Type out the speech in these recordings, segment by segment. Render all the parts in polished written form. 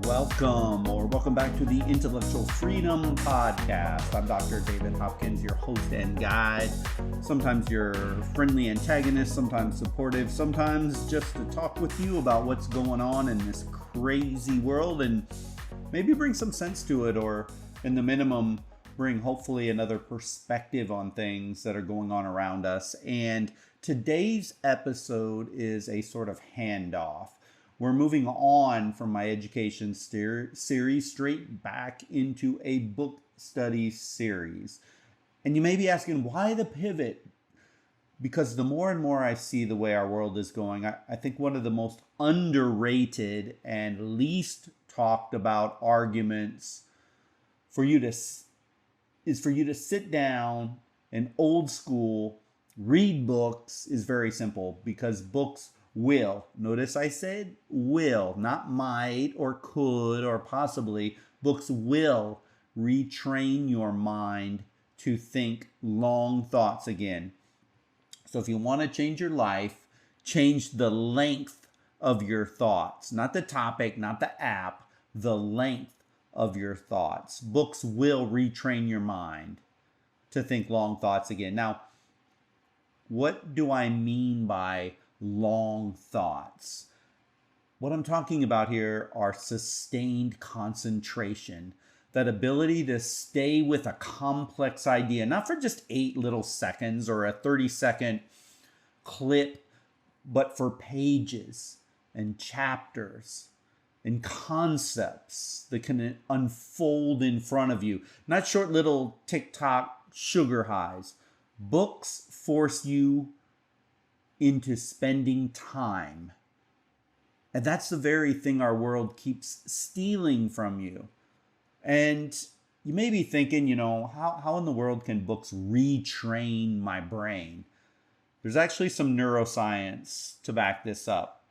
Welcome back to the Intellectual Freedom Podcast. I'm Dr. David Hopkins, your host and guide. Sometimes your friendly antagonist, sometimes supportive, sometimes just to talk with you about what's going on in this crazy world and maybe bring some sense to it, or in the minimum, bring hopefully another perspective on things that are going on around us. And today's episode is a sort of handoff. We're moving on from my education series straight back into a book study series. And you may be asking, why the pivot? Because the more and more I see the way our world is going, I think one of the most underrated and least talked about arguments for you to is for you to sit down and old school read books is very simple, because books will, notice I said will, not might or could or possibly, books will retrain your mind to think long thoughts again. So if you want to change your life, change the length of your thoughts, not the topic, not the app, the length of your thoughts. Books will retrain your mind to think long thoughts again. Now, what do I mean by long thoughts? What I'm talking about here are sustained concentration, that ability to stay with a complex idea, not for just 8 little seconds or a 30-second clip, but for pages and chapters and concepts that can unfold in front of you, not short little TikTok sugar highs. Books force you into spending time. And that's the very thing our world keeps stealing from you. And you may be thinking, how in the world can books retrain my brain? There's actually some neuroscience to back this up.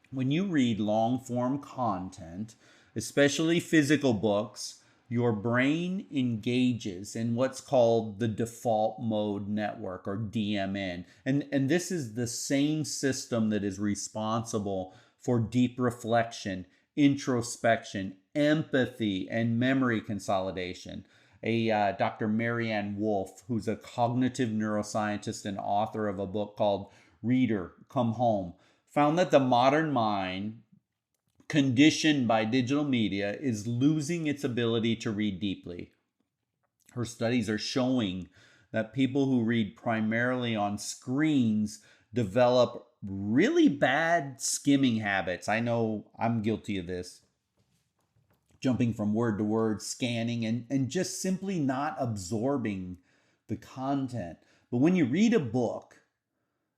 When you read long-form content, especially physical books, your brain engages in what's called the default mode network, or DMN. And this is the same system that is responsible for deep reflection, introspection, empathy, and memory consolidation. Dr. Marianne Wolf, who's a cognitive neuroscientist and author of a book called Reader, Come Home, found that the modern mind, conditioned by digital media, is losing its ability to read deeply. Her studies are showing that people who read primarily on screens develop really bad skimming habits. I know I'm guilty of this. Jumping from word to word, scanning, and just simply not absorbing the content. But when you read a book,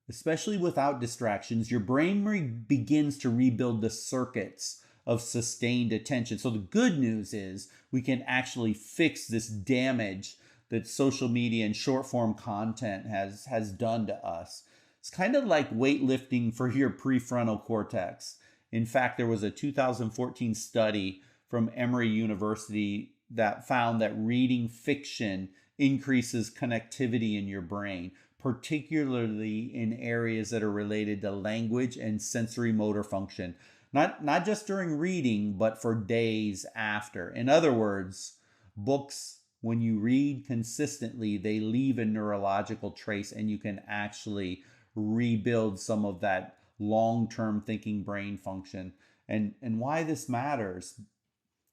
especially without distractions, your brain begins to rebuild the circuits of sustained attention. So the good news is we can actually fix this damage that social media and short form content has done to us. It's kind of like weightlifting for your prefrontal cortex. In fact, there was a 2014 study from Emory University that found that reading fiction increases connectivity in your brain, particularly in areas that are related to language and sensory motor function. Not just during reading, but for days after. In other words, books, when you read consistently, they leave a neurological trace, and you can actually rebuild some of that long-term thinking brain function. And why this matters?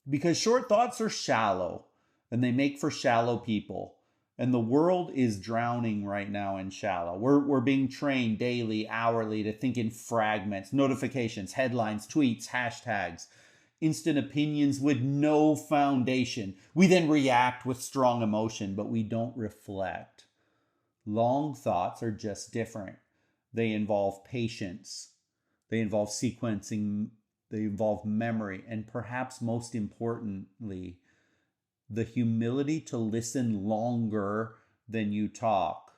Because short thoughts are shallow, and they make for shallow people. And the world is drowning right now in shallow. We're being trained daily, hourly to think in fragments, notifications, headlines, tweets, hashtags, instant opinions with no foundation. We then react with strong emotion, but we don't reflect. Long thoughts are just different. They involve patience. They involve sequencing. They involve memory. And perhaps most importantly, the humility to listen longer than you talk.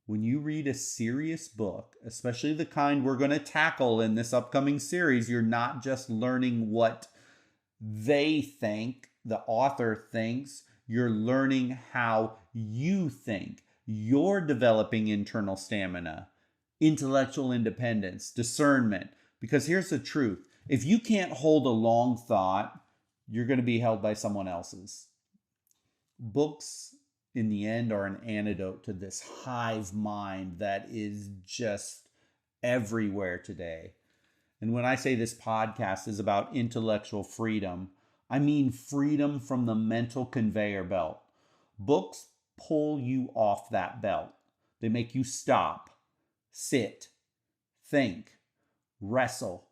When you read a serious book, especially the kind we're going to tackle in this upcoming series, you're not just learning what they think, the author thinks, you're learning how you think. You're developing internal stamina, intellectual independence, discernment. Because here's the truth. If you can't hold a long thought, you're going to be held by someone else's. Books, in the end, are an antidote to this hive mind that is just everywhere today. And when I say this podcast is about intellectual freedom, I mean freedom from the mental conveyor belt. Books pull you off that belt. They make you stop, sit, think, wrestle,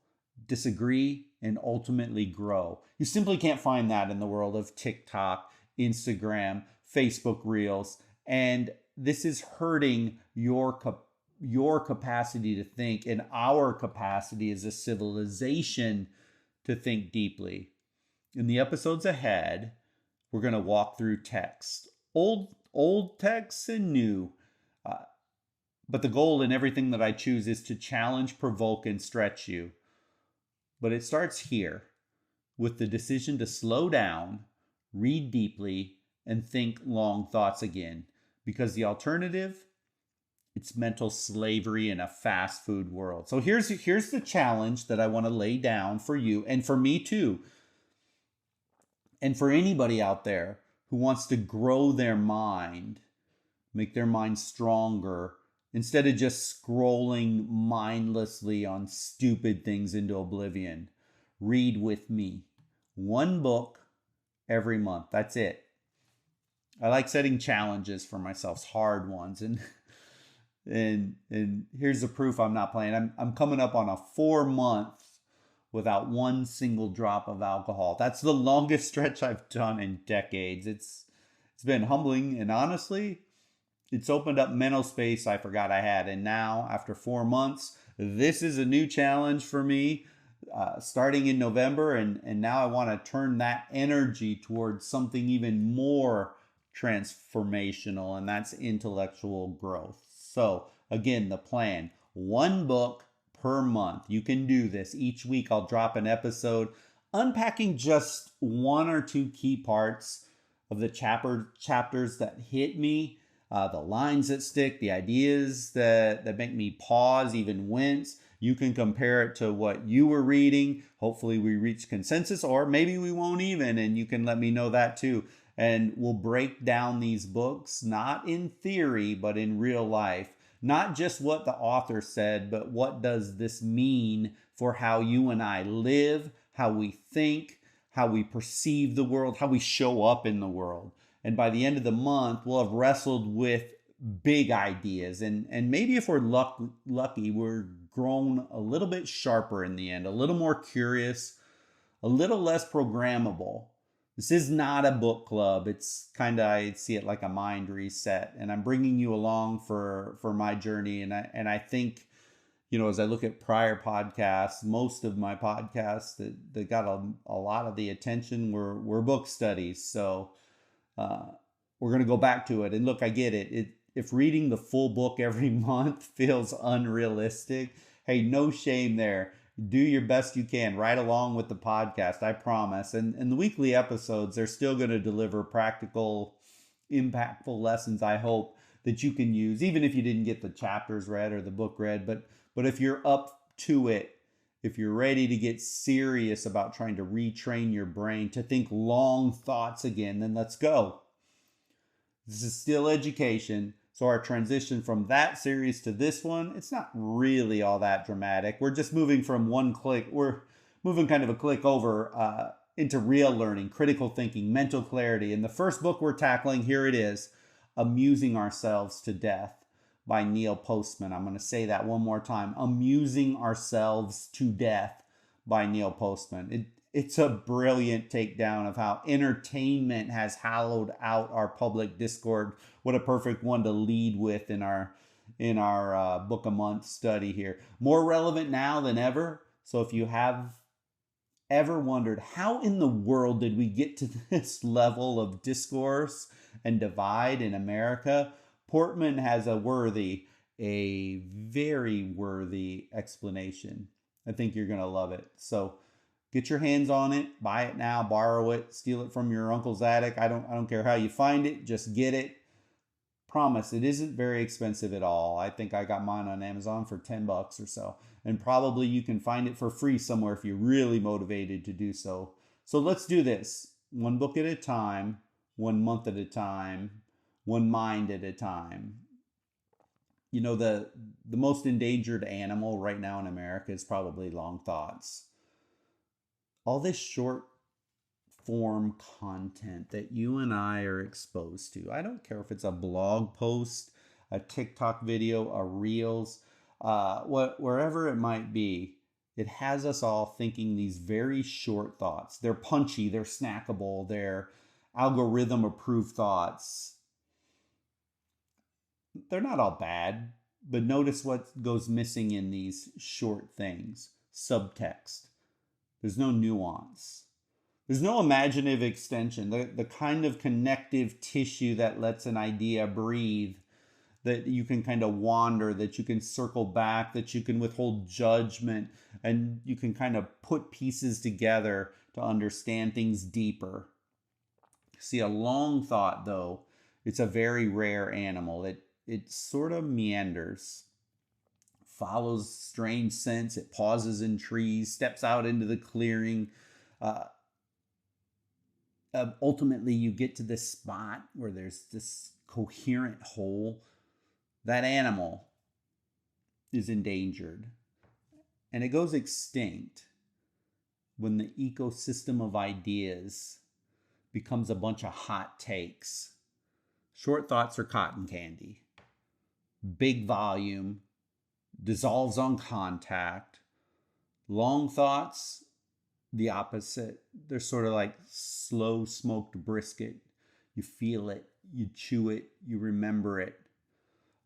disagree, and ultimately grow. You simply can't find that in the world of TikTok, Instagram, Facebook Reels, and this is hurting your capacity to think and our capacity as a civilization to think deeply. In the episodes ahead, we're going to walk through text, old texts and new. But the goal in everything that I choose is to challenge, provoke, and stretch you. But it starts here with the decision to slow down, read deeply, and think long thoughts again. Because the alternative, it's mental slavery in a fast food world. So here's the challenge that I want to lay down for you and for me too. And for anybody out there who wants to grow their mind, make their mind stronger, instead of just scrolling mindlessly on stupid things into oblivion. Read with me. One book every month. That's it. I like setting challenges for myself, hard ones. And here's the proof I'm not playing. I'm coming up on a 4 month without one single drop of alcohol. That's the longest stretch I've done in decades. It's been humbling, and honestly, it's opened up mental space I forgot I had. And now, after 4 months, this is a new challenge for me, starting in November. And now I want to turn that energy towards something even more transformational, and that's intellectual growth. So, again, the plan, one book per month. You can do this. Each week I'll drop an episode unpacking just one or two key parts of the chapters that hit me, the lines that stick, the ideas that make me pause, even wince. You can compare it to what you were reading. Hopefully we reach consensus, or maybe we won't even, and you can let me know that too. And we'll break down these books, not in theory, but in real life. Not just what the author said, but what does this mean for how you and I live, how we think, how we perceive the world, how we show up in the world. And by the end of the month, we'll have wrestled with big ideas. And maybe if we're lucky, we're grown a little bit sharper in the end, a little more curious, a little less programmable. This is not a book club. It's kind of, I see it like a mind reset. And I'm bringing you along for my journey. And I think, as I look at prior podcasts, most of my podcasts that got a lot of the attention were book studies. So we're going to go back to it. And look, I get it. If reading the full book every month feels unrealistic, hey, no shame there. Do your best you can right along with the podcast, I promise. And the weekly episodes, they're still going to deliver practical, impactful lessons, I hope, that you can use, even if you didn't get the chapters read or the book read. But if you're up to it, if you're ready to get serious about trying to retrain your brain to think long thoughts again, then let's go. This is still education. So our transition from that series to this one, it's not really all that dramatic. We're just moving from one click. We're moving kind of a click over into real learning, critical thinking, mental clarity. And the first book we're tackling, here it is, Amusing Ourselves to Death by Neil Postman. I'm going to say that one more time. Amusing Ourselves to Death by Neil Postman. It's a brilliant takedown of how entertainment has hollowed out our public discord. What a perfect one to lead with in our book a month study here. More relevant now than ever. So if you have ever wondered how in the world did we get to this level of discourse and divide in America, Portman has a very worthy explanation. I think you're going to love it. So get your hands on it, buy it now, borrow it, steal it from your uncle's attic. I don't care how you find it, just get it. Promise, it isn't very expensive at all. I think I got mine on Amazon for $10 or so. And probably you can find it for free somewhere if you're really motivated to do so. So let's do this. One book at a time, 1 month at a time, one mind at a time. You know, the most endangered animal right now in America is probably long thoughts. All this short form content that you and I are exposed to. I don't care if it's a blog post, a TikTok video, a Reels, wherever it might be. It has us all thinking these very short thoughts. They're punchy, they're snackable, they're algorithm approved thoughts. They're not all bad, but notice what goes missing in these short things. Subtext. There's no nuance. There's no imaginative extension, the kind of connective tissue that lets an idea breathe, that you can kind of wander, that you can circle back, that you can withhold judgment, and you can kind of put pieces together to understand things deeper. See, a long thought, though, it's a very rare animal. It sort of meanders, follows strange scents, it pauses in trees, steps out into the clearing. Ultimately, you get to this spot where there's this coherent whole. That animal is endangered. And it goes extinct when the ecosystem of ideas becomes a bunch of hot takes. Short thoughts are cotton candy. Big volume, dissolves on contact. Long thoughts, the opposite. They're sort of like slow smoked brisket. You feel it, you chew it, you remember it.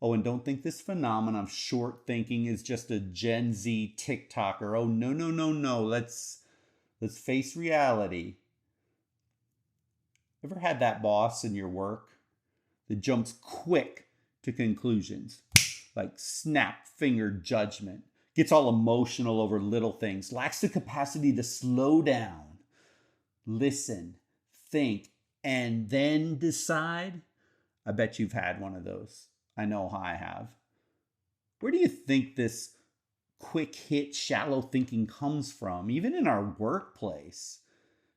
Oh, and don't think this phenomenon of short thinking is just a Gen Z TikToker. Oh, no. Let's face reality. Ever had that boss in your work that jumps quick to conclusions, like snap finger judgment, gets all emotional over little things, lacks the capacity to slow down, listen, think, and then decide? I bet you've had one of those. I know I have. Where do you think this quick hit, shallow thinking comes from? Even in our workplace,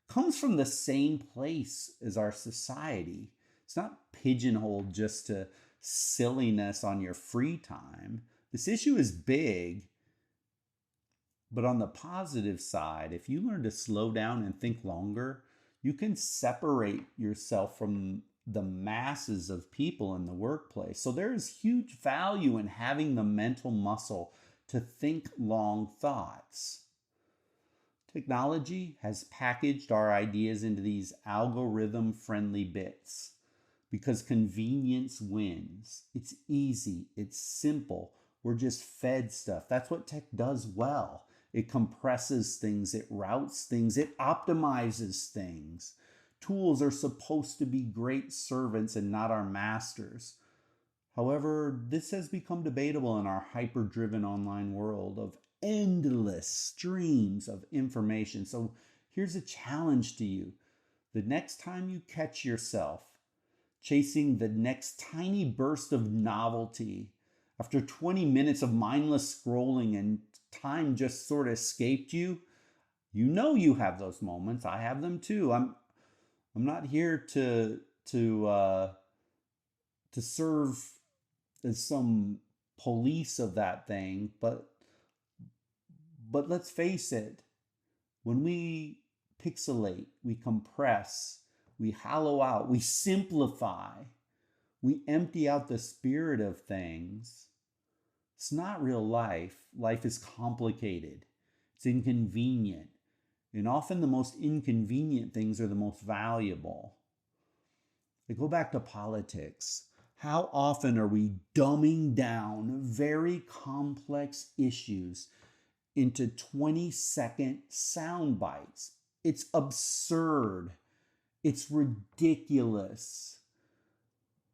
comes from the same place as our society. It's not pigeonholed just to silliness on your free time. This issue is big. But on the positive side, if you learn to slow down and think longer, you can separate yourself from the masses of people in the workplace. So there is huge value in having the mental muscle to think long thoughts. Technology has packaged our ideas into these algorithm-friendly bits because convenience wins. It's easy, it's simple. We're just fed stuff. That's what tech does well. It compresses things, it routes things, it optimizes things. Tools are supposed to be great servants and not our masters. However, this has become debatable in our hyper-driven online world of endless streams of information. So here's a challenge to you. The next time you catch yourself chasing the next tiny burst of novelty, after 20 minutes of mindless scrolling and time just sort of escaped you, you know you have those moments. I have them too. I'm not here to serve as some police of that thing, but let's face it, when we pixelate, we compress, we hollow out, we simplify, we empty out the spirit of things, it's not real life. Life is complicated. It's inconvenient. And often the most inconvenient things are the most valuable. I go back to politics. How often are we dumbing down very complex issues into 20-second sound bites? It's absurd. It's ridiculous.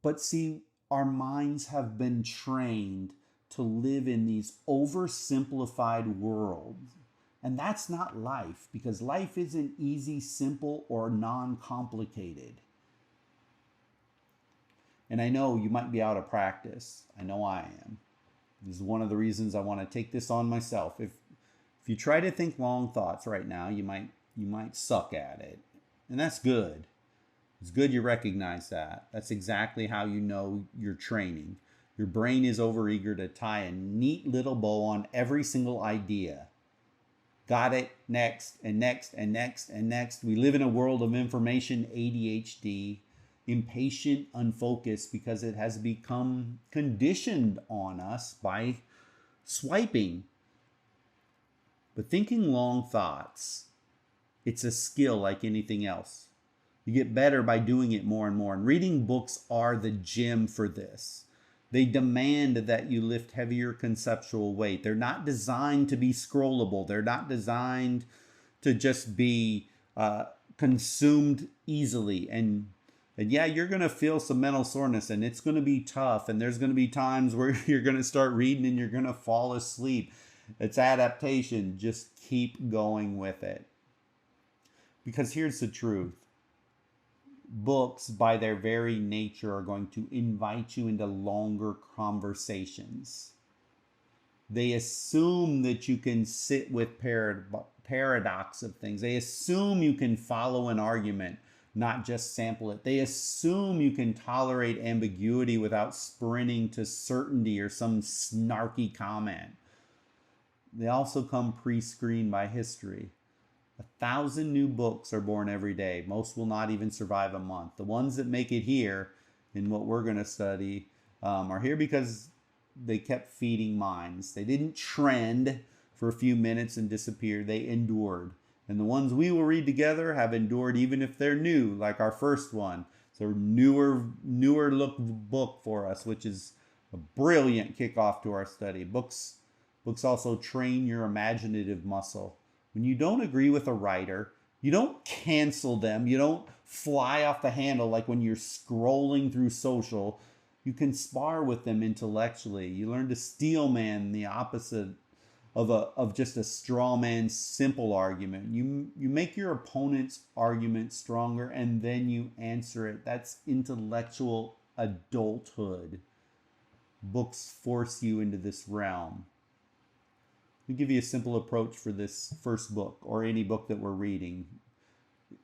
But see, our minds have been trained to live in these oversimplified worlds. And that's not life, because life isn't easy, simple, or non-complicated. And I know you might be out of practice. I know I am. This is one of the reasons I want to take this on myself. If you try to think long thoughts right now, you might suck at it. And that's good. It's good you recognize that. That's exactly how you know you're training. Your brain is overeager to tie a neat little bow on every single idea. Got it, next, and next, and next, and next. We live in a world of information ADHD, impatient, unfocused, because it has become conditioned on us by swiping. But thinking long thoughts, it's a skill like anything else. You get better by doing it more and more. And reading books are the gym for this. They demand that you lift heavier conceptual weight. They're not designed to be scrollable. They're not designed to just be consumed easily. And yeah, you're going to feel some mental soreness, and it's going to be tough. And there's going to be times where you're going to start reading and you're going to fall asleep. It's adaptation. Just keep going with it. Because here's the truth. Books, by their very nature, are going to invite you into longer conversations. They assume that you can sit with paradox of things. They assume you can follow an argument, not just sample it. They assume you can tolerate ambiguity without sprinting to certainty or some snarky comment. They also come pre-screened by history. 1,000 new books are born every day. Most will not even survive a month. The ones that make it here in what we're going to study are here because they kept feeding minds. They didn't trend for a few minutes and disappear. They endured. And the ones we will read together have endured even if they're new, like our first one. It's a newer look book for us, which is a brilliant kickoff to our study. Books also train your imaginative muscle. When you don't agree with a writer, you don't cancel them. You don't fly off the handle like when you're scrolling through social. You can spar with them intellectually. You learn to steel man the opposite of just a straw man simple argument. You make your opponent's argument stronger and then you answer it. That's intellectual adulthood. Books force you into this realm. We give you a simple approach for this first book or any book that we're reading.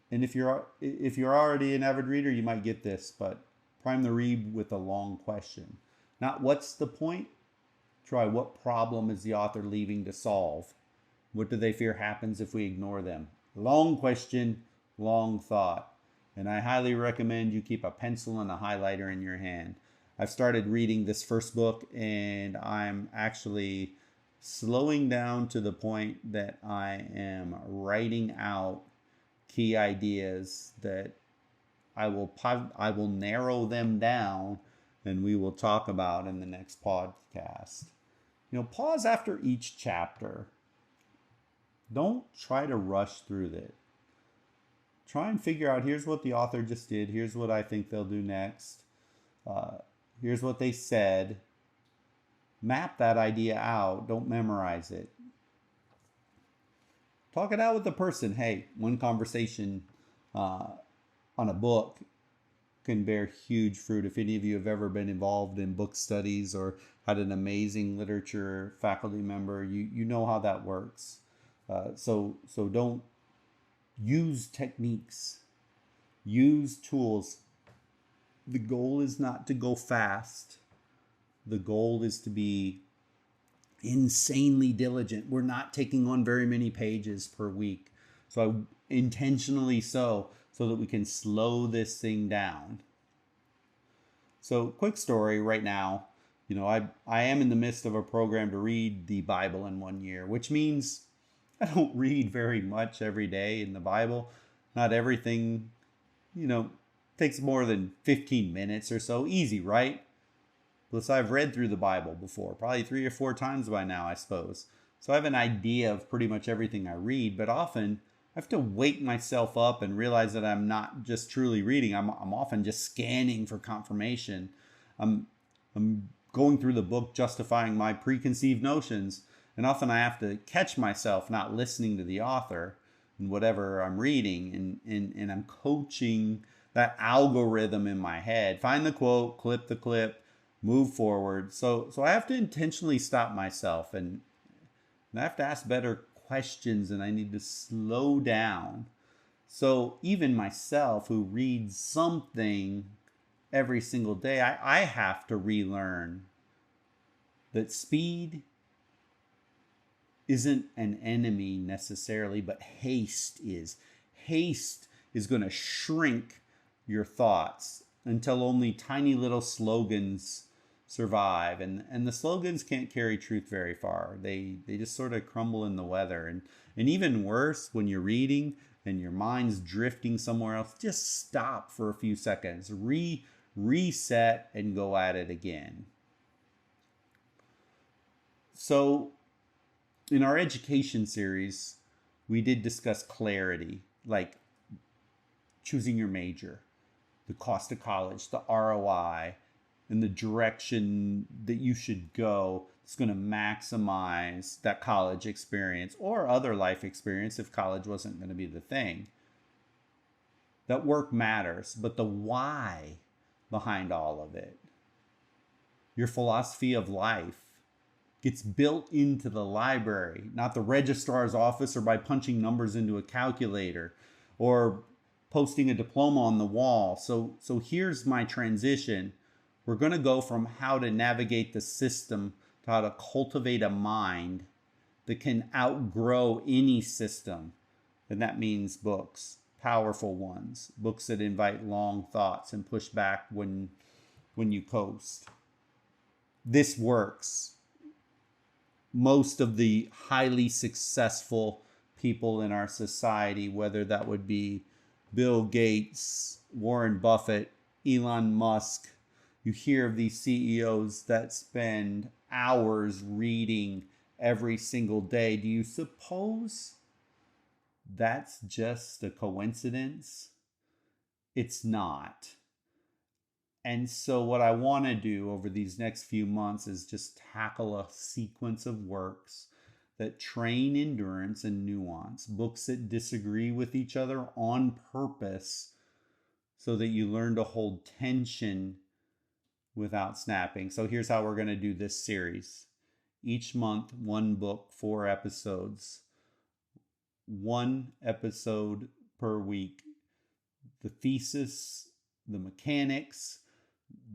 And if you're already an avid reader, you might get this, but prime the read with a long question. Not what's the point? Try what problem is the author leaving to solve? What do they fear happens if we ignore them? Long question, long thought. And I highly recommend you keep a pencil and a highlighter in your hand. I've started reading this first book and I'm actually slowing down to the point that I am writing out key ideas that I will narrow them down and we will talk about in the next podcast. Pause after each chapter. Don't try to rush through it. Try and figure out, here's what the author just did. Here's what I think they'll do next. Here's what they said. Map that idea out. Don't memorize it. Talk it out with the person. Hey, one conversation on a book can bear huge fruit. If any of you have ever been involved in book studies or had an amazing literature faculty member, you know how that works. So don't use techniques. Use tools. The goal is not to go fast. The goal is to be insanely diligent. We're not taking on very many pages per week. So I intentionally so that we can slow this thing down. So quick story right now. I am in the midst of a program to read the Bible in 1 year, which means I don't read very much every day in the Bible. Not everything, takes more than 15 minutes or so. Easy, right? Plus, I've read through the Bible before, probably 3 or 4 times by now, I suppose. So I have an idea of pretty much everything I read, but often I have to wake myself up and realize that I'm not just truly reading. I'm often just scanning for confirmation. I'm going through the book justifying my preconceived notions, and often I have to catch myself not listening to the author in whatever I'm reading, and I'm coaching that algorithm in my head. Find the quote, clip the clip, move forward. So I have to intentionally stop myself, and I have to ask better questions, and I need to slow down. So even myself, who reads something every single day, I have to relearn that speed isn't an enemy necessarily, but haste is. Haste is going to shrink your thoughts until only tiny little slogans survive. And the slogans can't carry truth very far. They just sort of crumble in the weather. And even worse, when you're reading and your mind's drifting somewhere else, just stop for a few seconds, reset, and go at it again. So in our education series, we did discuss clarity, like choosing your major, the cost of college, the ROI, and the direction that you should go. It's going to maximize that college experience or other life experience if college wasn't going to be the thing. That work matters, but the why behind all of it, your philosophy of life, gets built into the library, not the registrar's office or by punching numbers into a calculator or posting a diploma on the wall. So here's my transition. We're going to go from how to navigate the system to how to cultivate a mind that can outgrow any system. And that means books, powerful ones, books that invite long thoughts and push back when you coast. This works. Most of the highly successful people in our society, whether that would be Bill Gates, Warren Buffett, Elon Musk, you hear of these CEOs that spend hours reading every single day. Do you suppose that's just a coincidence? It's not. And so what I want to do over these next few months is just tackle a sequence of works that train endurance and nuance, books that disagree with each other on purpose so that you learn to hold tension without snapping. So here's how we're going to do this series. Each month, one book, 4 episodes, 1 episode per week. The thesis, the mechanics,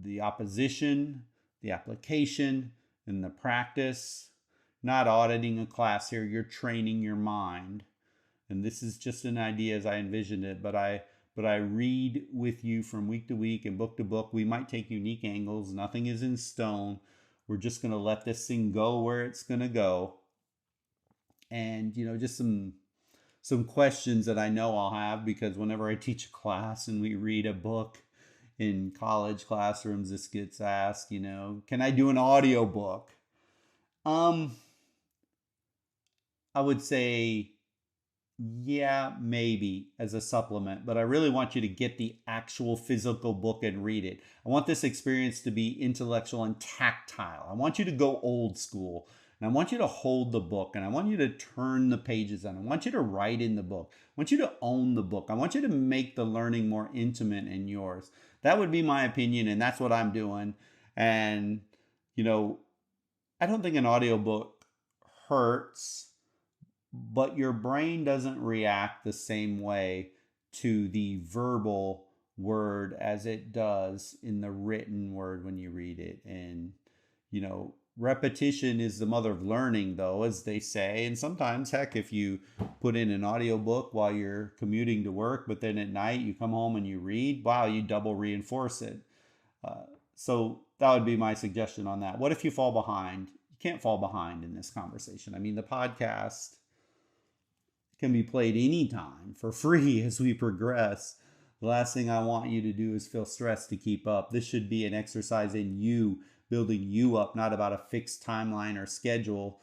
the opposition, the application, and the practice. Not auditing a class here, you're training your mind. And this is just an idea as I envisioned it, but I read with you from week to week and book to book. We might take unique angles. Nothing is in stone. We're just going to let this thing go where it's going to go. And, just some questions that I know I'll have, because whenever I teach a class and we read a book in college classrooms, this gets asked, can I do an audio book? I would say, yeah, maybe as a supplement, but I really want you to get the actual physical book and read it. I want this experience to be intellectual and tactile. I want you to go old school, and I want you to hold the book, and I want you to turn the pages on. I want you to write in the book. I want you to own the book. I want you to make the learning more intimate and yours. That would be my opinion, and that's what I'm doing. And, I don't think an audiobook hurts, but your brain doesn't react the same way to the verbal word as it does in the written word when you read it. And, repetition is the mother of learning, though, as they say. And sometimes, heck, if you put in an audiobook while you're commuting to work, but then at night you come home and you read, wow, you double reinforce it. So that would be my suggestion on that. What if you fall behind? You can't fall behind in this conversation. I mean, the podcast can be played anytime for free as we progress. The last thing I want you to do is feel stressed to keep up. This should be an exercise in you, building you up, not about a fixed timeline or schedule.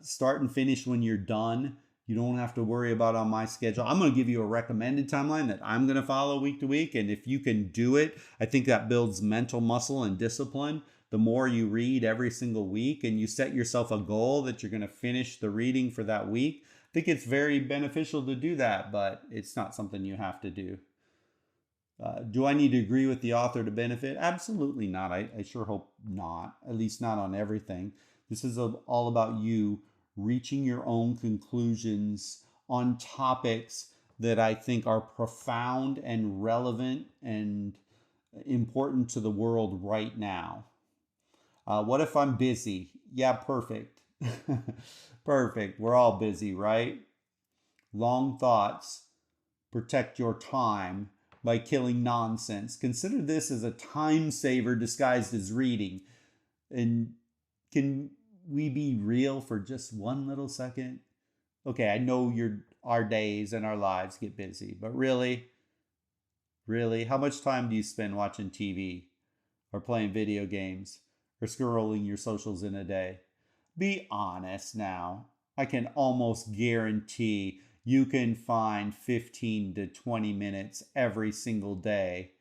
Start and finish when you're done. You don't have to worry about on my schedule. I'm going to give you a recommended timeline that I'm going to follow week to week. And if you can do it, I think that builds mental muscle and discipline. The more you read every single week and you set yourself a goal that you're going to finish the reading for that week, I think it's very beneficial to do that, but it's not something you have to do. Do I need to agree with the author to benefit? Absolutely not. I sure hope not, at least not on everything. This is all about you reaching your own conclusions on topics that I think are profound and relevant and important to the world right now. What if I'm busy? Yeah, perfect. Perfect. We're all busy, right? Long thoughts protect your time by killing nonsense. Consider this as a time saver disguised as reading. And can we be real for just one little second? Okay, I know our days and our lives get busy, but really, how much time do you spend watching TV or playing video games or scrolling your socials in a day? Be honest now. I can almost guarantee you can find 15 to 20 minutes every single day.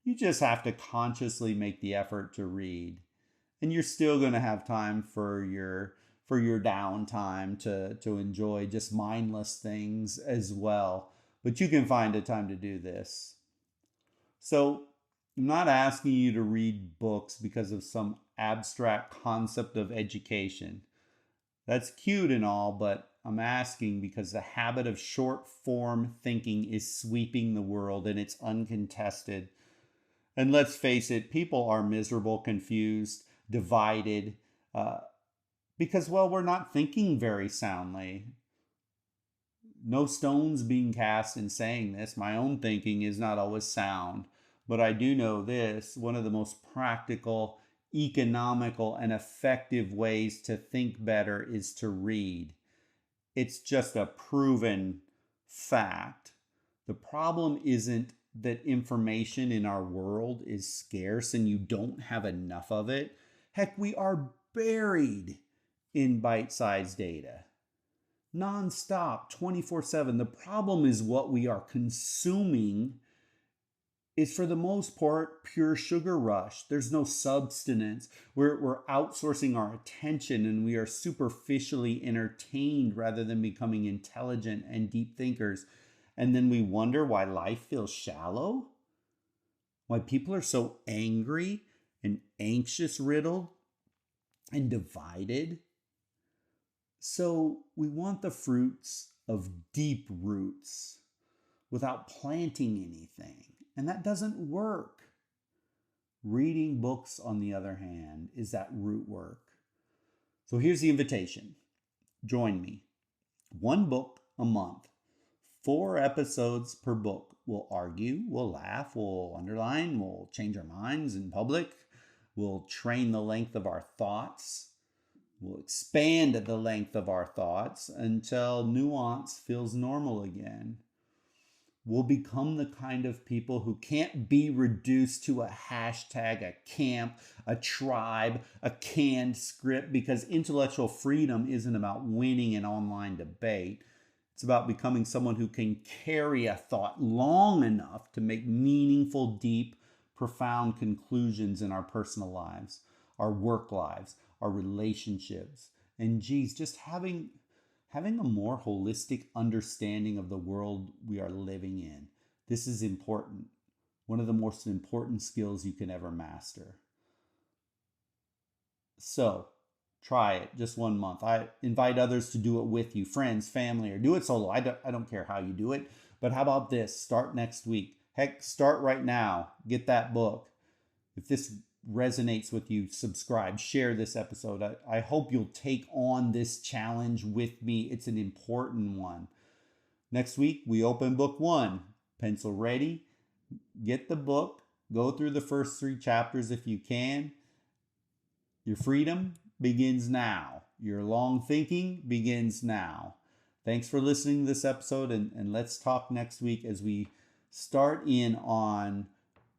You just have to consciously make the effort to read. And you're still going to have time for your downtime to enjoy just mindless things as well. But you can find a time to do this. So I'm not asking you to read books because of some abstract concept of education. That's cute and all, but I'm asking because the habit of short form thinking is sweeping the world and it's uncontested. And let's face it, people are miserable, confused, divided, because, well, we're not thinking very soundly. No stones being cast in saying this. My own thinking is not always sound. But I do know this, one of the most practical, economical, and effective ways to think better is to read. It's just a proven fact. The problem isn't that information in our world is scarce and you don't have enough of it. Heck, we are buried in bite-sized data. Non-stop, 24/7. The problem is what we are consuming is for the most part pure sugar rush. There's no substance. We're outsourcing our attention and we are superficially entertained rather than becoming intelligent and deep thinkers. And then we wonder why life feels shallow, why people are so angry and anxious riddled and divided. So we want the fruits of deep roots without planting anything. And that doesn't work. Reading books, on the other hand, is that root work. So here's the invitation. Join me. One book a month. 4 episodes per book. We'll argue, we'll laugh, we'll underline, we'll change our minds in public. We'll train the length of our thoughts. We'll expand the length of our thoughts until nuance feels normal again. We'll become the kind of people who can't be reduced to a hashtag, a camp, a tribe, a canned script, because intellectual freedom isn't about winning an online debate. It's about becoming someone who can carry a thought long enough to make meaningful, deep, profound conclusions in our personal lives, our work lives, our relationships, and just having a more holistic understanding of the world we are living in. This is important. One of the most important skills you can ever master. So, try it just 1 month. I invite others to do it with you, friends, family, or do it solo. I don't care how you do it. But how about this? Start next week. Heck, start right now. Get that book. If this resonates with you, subscribe, share this episode. I hope you'll take on this challenge with me. It's an important one. Next week, we open book 1. Pencil ready. Get the book. Go through the first 3 chapters if you can. Your freedom begins now. Your long thinking begins now. Thanks for listening to this episode, and let's talk next week as we start in on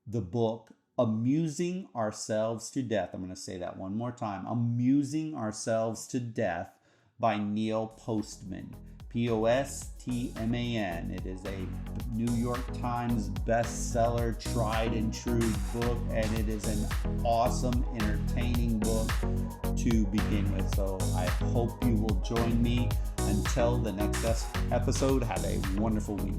the book Amusing Ourselves to Death. I'm going to say that one more time. Amusing Ourselves to Death by Neil Postman. Postman. It is a New York Times bestseller, tried and true book, and it is an awesome, entertaining book to begin with. So I hope you will join me. Until the next episode, have a wonderful week.